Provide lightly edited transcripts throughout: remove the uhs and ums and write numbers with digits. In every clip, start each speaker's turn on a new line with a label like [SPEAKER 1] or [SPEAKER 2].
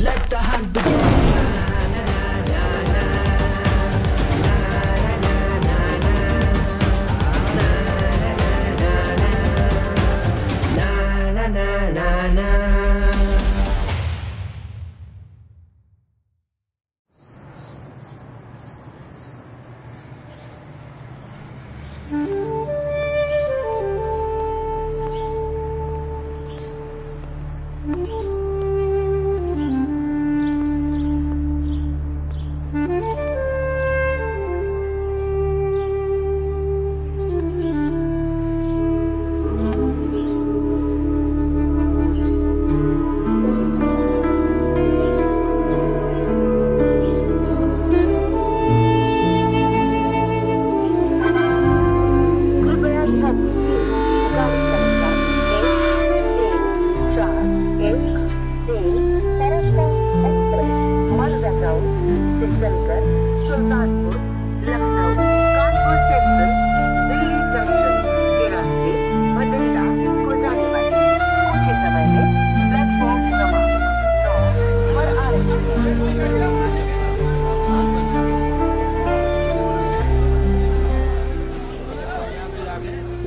[SPEAKER 1] Let the hunt begin.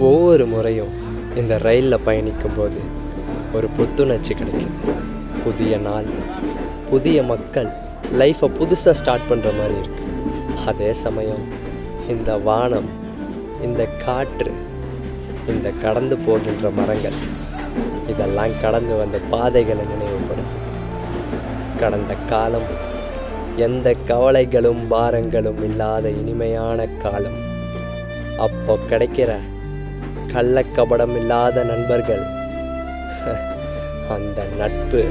[SPEAKER 2] ஒவ்வொரு முறையும் இந்த ரயிலில் பயணிக்கும்போது ஒரு புத்துணர்ச்சி கிடைக்குது. புதிய நாள், புதிய மக்கள், லைஃப்பை புதுசாக ஸ்டார்ட் பண்ணுற மாதிரி இருக்குது. அதே சமயம் இந்த வானம், இந்த காற்று, இந்த கடந்து போகின்ற மரங்கள் இதெல்லாம் கடந்து வந்த பாதைகளை நினைவுபடுத்துது. கடந்த காலம் எந்த கவலைகளும் பாரங்களும் இல்லாத இனிமையான காலம். அப்போ கிடைக்கிற கள்ளக்கபடம் இல்லாத நண்பர்கள், அந்த நட்பு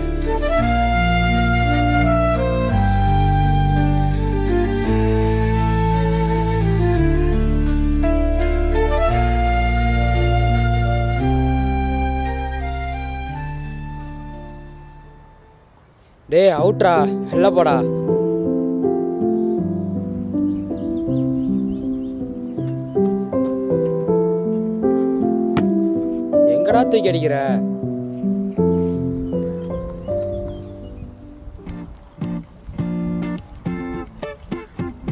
[SPEAKER 3] டேய் அவுட்ரா, வெளில போடா. எங்கடா தூக்கி அடிக்கிற?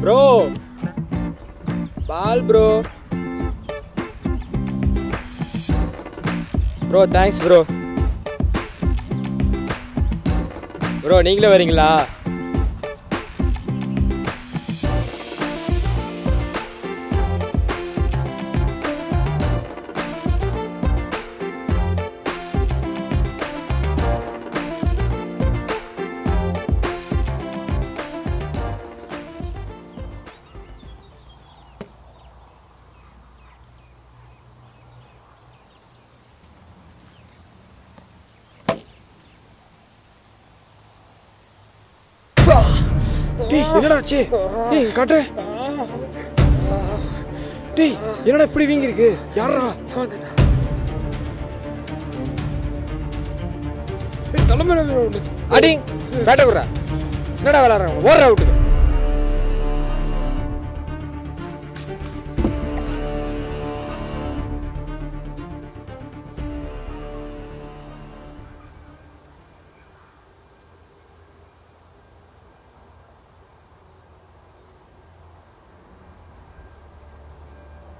[SPEAKER 3] Bro, ball bro. Bro thanks bro. Bro நீங்களே வரீங்களா? டேய் என்னடா ஆச்சு? டேய் காட்டு. டேய் என்னடா இப்படி வீங்கி இருக்கு? யாரா? டேய் தலைமையில அடி பேட்ட குறா. என்னடா விளையாடுறாங்க? ஓடுறா விட்டு.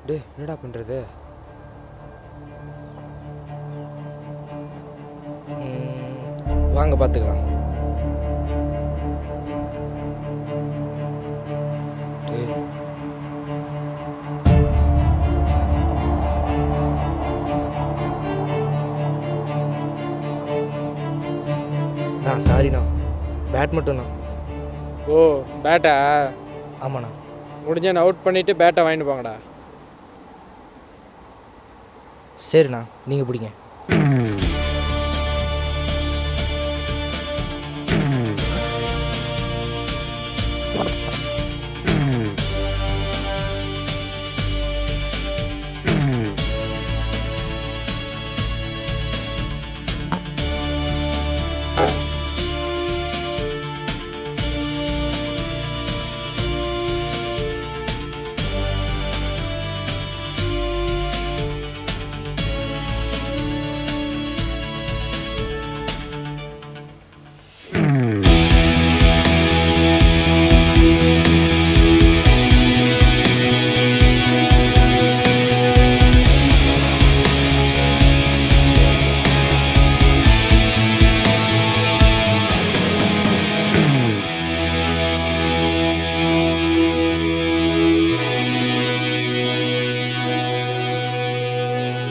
[SPEAKER 3] டேய் என்னடா பண்றது? வாங்க பார்த்துக்கலாம். சாரிண்ணா, பேட் மட்டும்ண்ணா. ஓ பேட்டா? ஆமாண்ணா. முடிஞ்சா நான் அவுட் பண்ணிவிட்டு பேட்டை வாங்கிட்டு போங்கடா. சரிண்ணா, நீங்கள் பிடிங்க.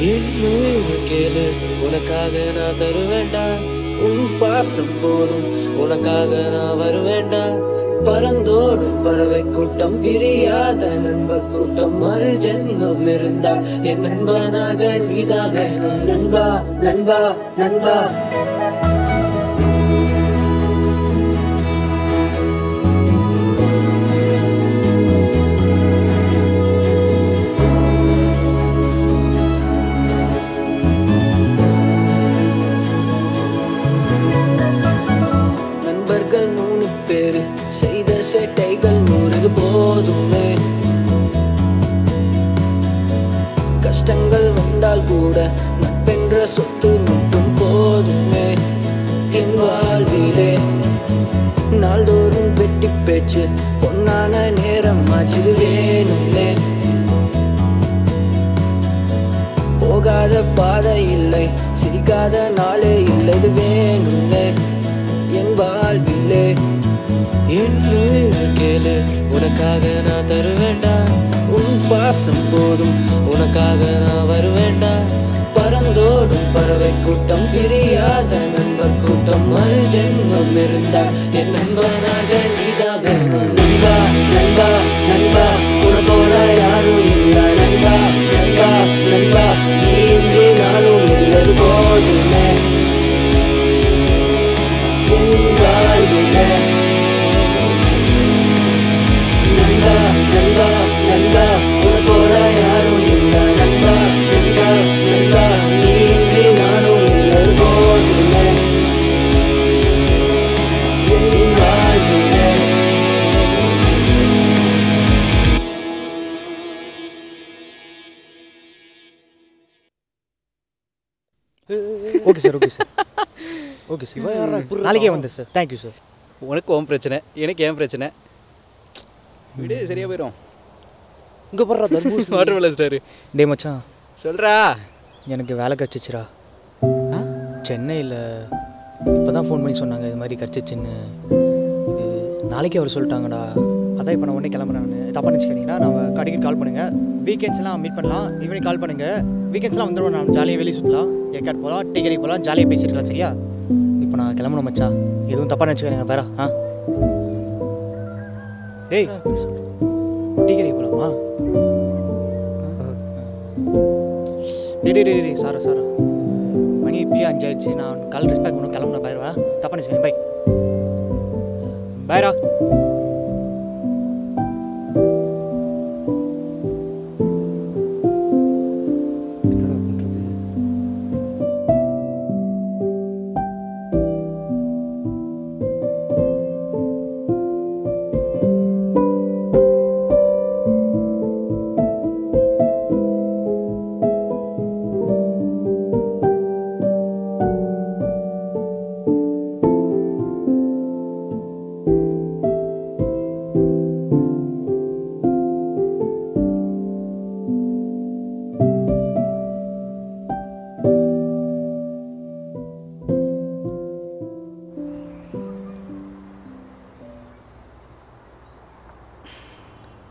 [SPEAKER 4] என்னுயிர் கேளு உனக்காக நான் தருவேண்டா உன் பாசம் போதும் உனக்காக நான் வருவேண்டா பறந்தோடும் பறவை கூட்டம் பிரியாத நண்பர் கூட்டம் மறு ஜென்மம் இருந்தால் என் நண்பனாக நீதான் வேணும் நண்பா நண்பா நண்பா நண்பர்கள் 3 பேரு செய்த சேட்டைகள் 100 போதுமே கஷ்டங்கள் வந்தால் கூட நட்பென்ற சொத்து மட்டும் போதுமே என் வாழ்விலே நாள்தோறும் வெட்டி பேச்சு பொன்னான நேரம் ஆச்சுது வேணுமே போகாத பாதை இல்லை சிரிக்காத நாளே இல்லை இது வேணுமே என் வாழ்விலே என்னுயிர் கேளு உனக்காக நான் தருவேண்டா உன் பாசம் போதும் உனக்காக நான் வருவேண்டா பறந்தோடும் பறவை கூட்டம் பிரியாத நண்பர் கூட்டம் மறு ஜென்மம் இருந்தால் என் நண்பனாக நீதான் வேணும் நண்பா நண்பா நண்பா உனக்கோட யாரும் இல்லை நண்பா நண்பா நண்பா நீ இன்றி நானும் இல்லது போதுமே என் வாழ்விலே நண்பா நண்பா நண்பா உனக்கோட யாரும் இல்லை நண்பா நண்பா நண்பா நீ இன்றி நானும் இல்லது போதுமே என் வாழ்விலே
[SPEAKER 3] okay sir okay sir okay sir நாளைக்கே வந்து சார் தேங்க்யூ சார்
[SPEAKER 5] உனக்கு உன் பிரச்சனை எனக்கு ஏன் பிரச்சனை விடு சரியாக போயிடும்
[SPEAKER 3] இங்கே போடுறா தர்பூஸ்
[SPEAKER 5] வாட்டர் மெலன் ஸ்டாரு
[SPEAKER 3] டேய் மச்சான்
[SPEAKER 5] சொல்கிறா
[SPEAKER 3] எனக்கு வேலை கிடச்சிச்சிரா சென்னையில் இப்போ தான் ஃபோன் பண்ணி சொன்னாங்க இது மாதிரி கிடச்சிச்சின்னு இது நாளைக்கே அவர் சொல்லிட்டாங்கடா அதான் இப்போ நான் உடனே கிளம்புறேன் நான் தப்பாக நினச்சிக்கிறீங்கன்னா நான் கடைக்கு கால் பண்ணுங்கள் வீக்கெண்ட்ஸ்லாம் மீட் பண்ணலாம் ஈவினிங் கால் பண்ணுங்கள் வீக்கெண்ட்ஸ்லாம் வந்துடுவோம் நான் ஜாலியாக வெளியே சுற்றலாம் ஏற்காடு போகலாம் டீ கடைக்கு போகலாம் ஜாலியாக பேசிட்டுலாம் சரியா இப்போ நான் கிளம்பணும் மச்சான் எதுவும் தப்பாக நினச்சிக்கிறேங்க வேறா டேய் டீ கடைக்கு போகலாமா டே சாரா மணி இப்படியே 5 ஆயிடுச்சு நான் கால் ரெஸ்பெக்ட் பண்ணணும் கிளம்புன பாய்ரா தப்பா நினைச்சேன் பை பாய்ரா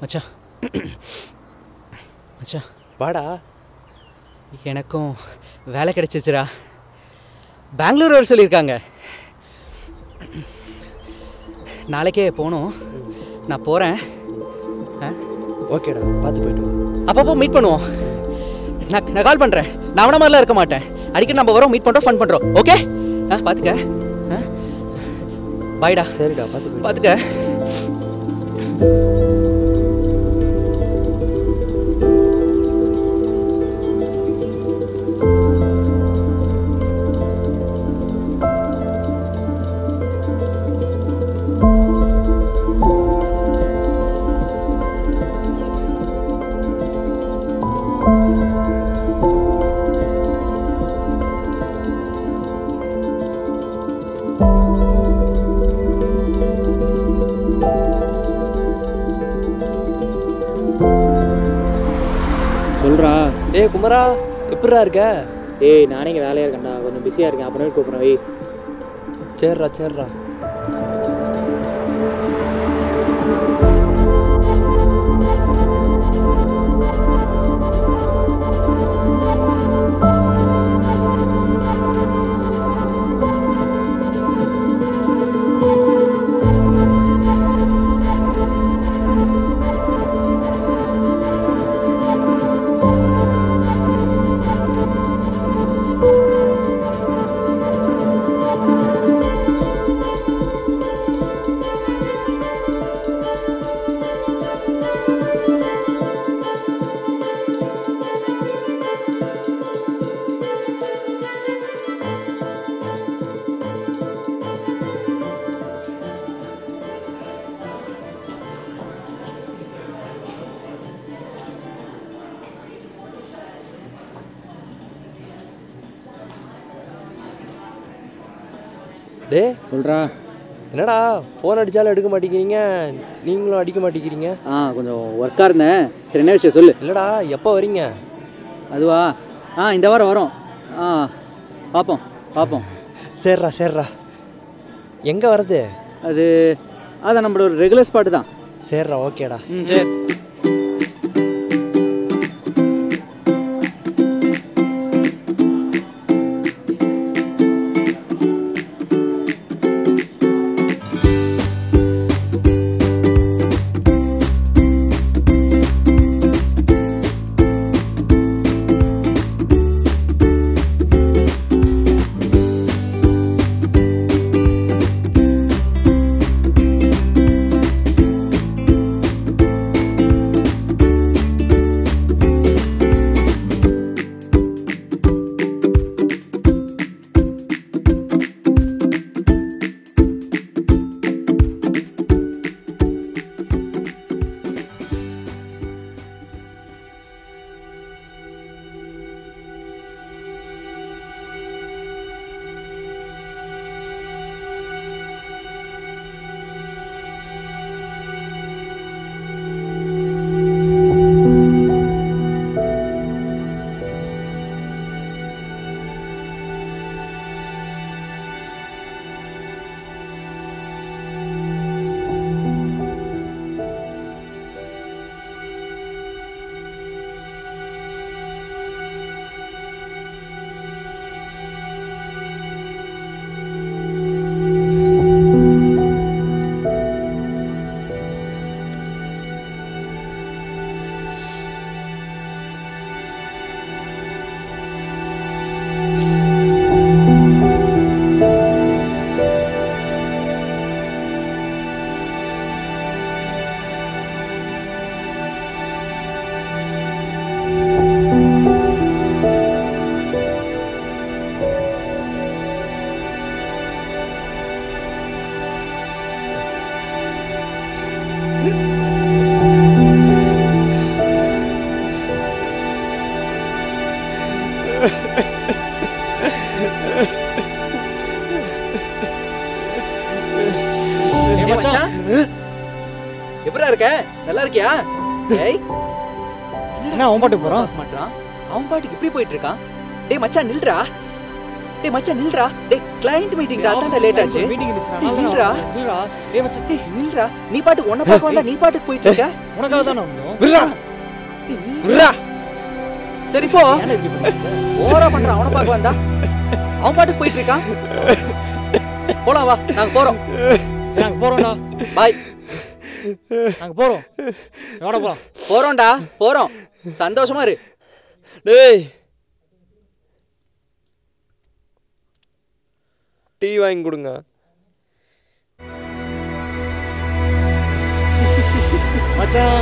[SPEAKER 5] மச்சா மச்சா
[SPEAKER 2] வாடா.
[SPEAKER 5] எனக்கும் வேலை கிடைச்சிச்சுரா. பெங்களூர் வர சொல்லியிருக்காங்க. நாளைக்கே போகணும். நான் போகிறேன்.
[SPEAKER 2] ஓகேடா, பார்த்து போய்ட்டு
[SPEAKER 5] அப்பப்போ மீட் பண்ணுவோம். நான் கால் பண்ணுறேன். நான் அவன மாதிரிலாம் இருக்க மாட்டேன். அடிக்கடி நம்ம வரோம், மீட் பண்ணுறோம், ஃபன் பண்ணுறோம். ஓகே? பார்த்துக்க. பாய்டா.
[SPEAKER 2] சரிடா,
[SPEAKER 5] பார்த்துக்க.
[SPEAKER 3] சொல்கிறா.
[SPEAKER 2] டேய் குமரா, எப்படிரா இருக்க?
[SPEAKER 3] டேய் நானே இங்கே வேலையாக இருக்கேன்டா, கொஞ்சம் பிஸியாக இருக்கேன், அப்புறமே கூப்பிட்றேன். வை.
[SPEAKER 2] சரிடா. டே
[SPEAKER 5] சொல்கிறா.
[SPEAKER 2] என்னடா ஃபோன் அடித்தாலும் எடுக்க மாட்டேங்கிறீங்க, நீங்களும் அடிக்க மாட்டேங்கிறீங்க.
[SPEAKER 5] கொஞ்சம் ஒர்க்காக இருந்தேன். சரி, என்ன விஷயம் சொல்லு.
[SPEAKER 2] இல்லைடா, எப்போ வரீங்க?
[SPEAKER 5] அதுவா? இந்த வாரம் வரோம். பார்ப்போம்.
[SPEAKER 2] சரிடா. எங்கே வர்றது?
[SPEAKER 5] அதான் நம்மளோட ஒரு ரெகுலர் ஸ்பாட்டு தான்.
[SPEAKER 2] சரிடா, ஓகேடா.
[SPEAKER 5] சரி.
[SPEAKER 2] எப்படா இருக்க? நல்லா இருக்கியா? ஏய்
[SPEAKER 3] என்ன அவன் பாட்டுக்கு போறான்?
[SPEAKER 2] மாட்டான். அவன் பாட்டுக்கு இப்படி போயிட்டு இருக்கான். டேய் மச்சான் நில்றா. டேய் கிளையண்ட் மீட்டிங்டா, அதான் லேட் ஆச்சு.
[SPEAKER 3] மீட்டிங் இருந்துச்சு.
[SPEAKER 2] நில்றா.
[SPEAKER 3] டேய் மச்சான்
[SPEAKER 2] நில்றா. நீ பாட்டுக்கு உன்னை பார்க்க வந்தா நீ பாட்டுக்கு போயிட்டு இருக்க.
[SPEAKER 3] உனக்காக தான் வந்தோம்.
[SPEAKER 2] விட்றா. சரி போ. ஓவரா பண்றான். அவனை பார்க்க வந்தா அவன் பாட்டுக்கு போயிட்டு இருக்கான். போலாம் வா, நாங்க போறோம்.
[SPEAKER 3] நாங்க போறோம்டா.
[SPEAKER 2] பாய்.
[SPEAKER 3] நாங்க போறோம். எவ்வளோ போறோம்?
[SPEAKER 2] போறோம்டா, போறோம். சந்தோஷமா இரு. டேய் டீ வாங்கி கொடுங்க.
[SPEAKER 3] மச்சான்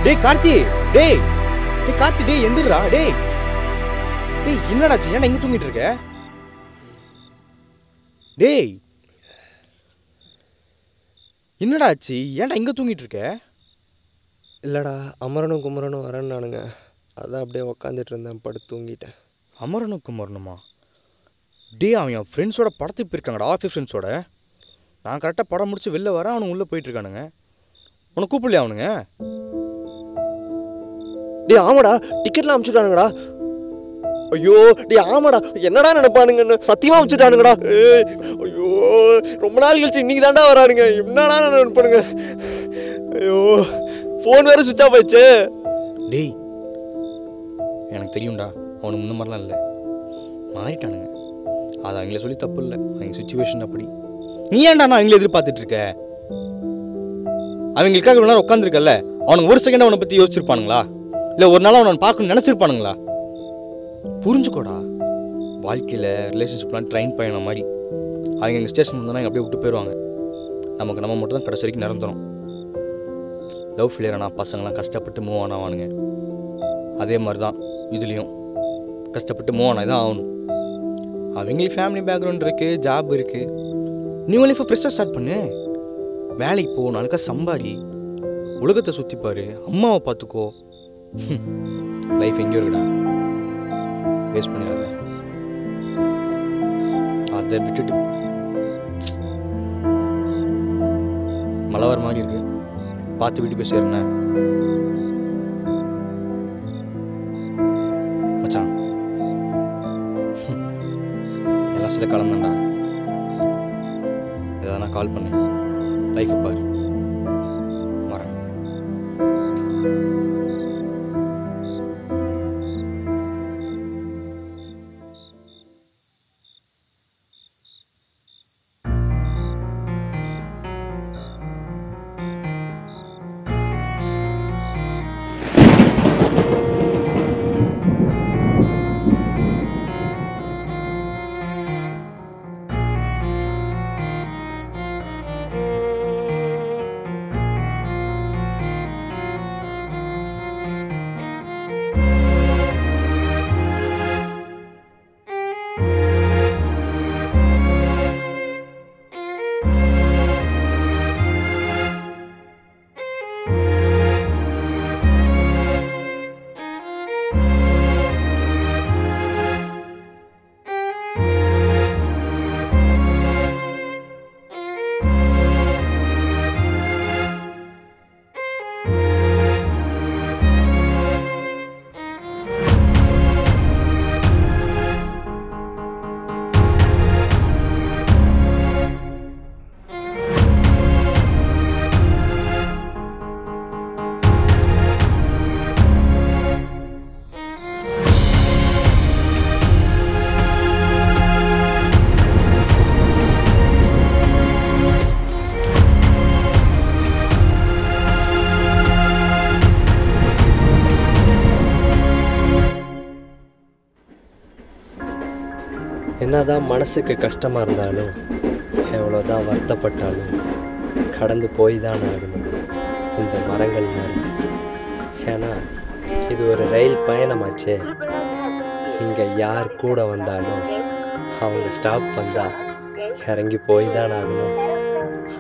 [SPEAKER 3] டேய் கார்த்தி, டேய் கார்த்தி, டேய் எந்திரா. டேய் என்னடாச்சு? ஏன்டா இங்க தூங்கிட்டு இருக்க? டேய் என்னடாச்சு? ஏன்டா இங்க தூங்கிட்டு இருக்க?
[SPEAKER 2] இல்லைடா, அமரனும் குமரனும் வரேன்னானுங்க. அதான் அப்படியே உக்காந்துட்டு இருந்தேன், படுத்து தூங்கிட்டேன்.
[SPEAKER 3] அமரனும் குமரனுமா? டேய் அவன் என் ஃப்ரெண்ட்ஸோட படத்துக்கு போயிருக்காங்கடா, ஆஃபீஸ் ஃப்ரெண்ட்ஸோட. நான் கரெக்டாக படம் முடிச்சு வெளில வரேன், அவனுங்க உள்ளே போயிட்டுருக்கானுங்க. உனக்கு கூப்பிடலையா அவனுங்க?
[SPEAKER 2] டேய் ஆமாடா, டிக்கெட்லாம் அனுப்பிச்சுட்டானுங்கடா. ஐயோ டேய் ஆமாடா, என்னடா நினைப்பானுங்கன்னு சத்தியமாக அனுப்பிச்சுட்டானுங்கடா. ஐயோ ரொம்ப நாள் கழிச்சு இன்னைக்கு தாண்டா வரானுங்க. என்னடா நினைப்பானுங்க? ஐயோ ஃபோன் வேறு சுவிட்ச் ஆஃப் ஆயிடுச்சு.
[SPEAKER 3] டேய் எனக்கு தெரியும்டா, அவனுக்கு முன்ன மாதிரிலாம் இல்லை, மாறிட்டானுங்க. அது அவங்கள சொல்லி தப்பு இல்லை, அவங்க சுச்சுவேஷன் அப்படி. நீ ஏன்டா நான் அவங்கள எதிர்பார்த்துட்ருக்க? அவங்களுக்காக இவ்வளோ நேரம் உட்காந்துருக்கல, அவனுக்கு ஒரு செகண்ட் அவனை பற்றி யோசிச்சிருப்பானுங்களா? இல்லை ஒரு நாள் அவனை பார்க்கணும்னு நினச்சிருப்பானுங்களா? புரிஞ்சுக்கோடா, வாழ்க்கையில் ரிலேஷன்ஷிப்லாம் ட்ரெயின் பயண மாதிரி. அவங்க எங்கள் ஸ்டேஷன் வந்தோன்னா எங்கள் அப்படியே விட்டு போயிடுவாங்க. நமக்கு நம்ம மட்டும் தான் கடைசி வரைக்கும் நிரந்தரும். லவ் ஃபெயிலியர் ஆனால் பசங்களாம் கஷ்டப்பட்டு மூவ் ஆன் ஆவானுங்க. அதே மாதிரி தான் இதுலேயும் கஷ்டப்பட்டு மூவ் ஆனாக தான் ஆகணும். அவங்களுக்கு ஃபேமிலி பேக்ரவுண்ட் இருக்குது, ஜாப் இருக்குது. நீ உன் லைஃப்பை ஃப்ரெஷ்ஷாக ஸ்டார்ட் பண்ணு. வேலைக்கு போ, நாளைக்கா சம்பாதி, உலகத்தை சுற்றிப்பாரு, அம்மாவை பார்த்துக்கோ. லைஃப் எங்கேயோ இருக்குடா, வேஸ்ட் பண்ணிடாத. அதை விட்டுட்டு மழை வர மாதிரி இருக்கு, பார்த்து வீட்டு போய் சேருண்ண மச்சான். எல்லாம் சில காலம் தான்டா. எதனா கால் பண்ணு, லைஃப்பை பாரு. வரேன்.
[SPEAKER 2] என்னதான் மனசுக்கு கஷ்டமாக இருந்தாலும், எவ்வளோதான் வருத்தப்பட்டாலும் கடந்து போய் தான் ஆகணும் இந்த மரங்கள் மாதிரி. ஏன்னா இது ஒரு ரயில் பயணமாச்சே. இங்கே யார் கூட வந்தாலும் அவங்க ஸ்டாப் வந்தால் இறங்கி போய் தான் ஆகணும்.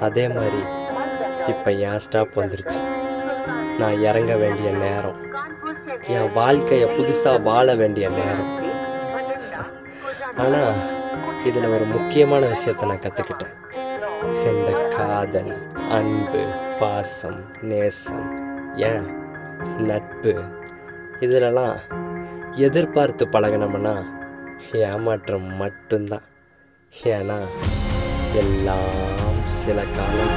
[SPEAKER 2] அதே மாதிரி இப்போ என் ஸ்டாப் வந்துருச்சு. நான் இறங்க வேண்டிய நேரம், என் வாழ்க்கையை புதுசாக வாழ வேண்டிய நேரம். ஆனால் இதில் ஒரு முக்கியமான விஷயத்தை நான் கற்றுக்கிட்டேன். இந்த காதல், அன்பு, பாசம், நேசம், ஏன் நட்பு, இதிலெல்லாம் எதிர்பார்த்து பழகினோம்னா ஏமாற்றம் மட்டும்தான். ஏன்னா எல்லாம் சில காலம்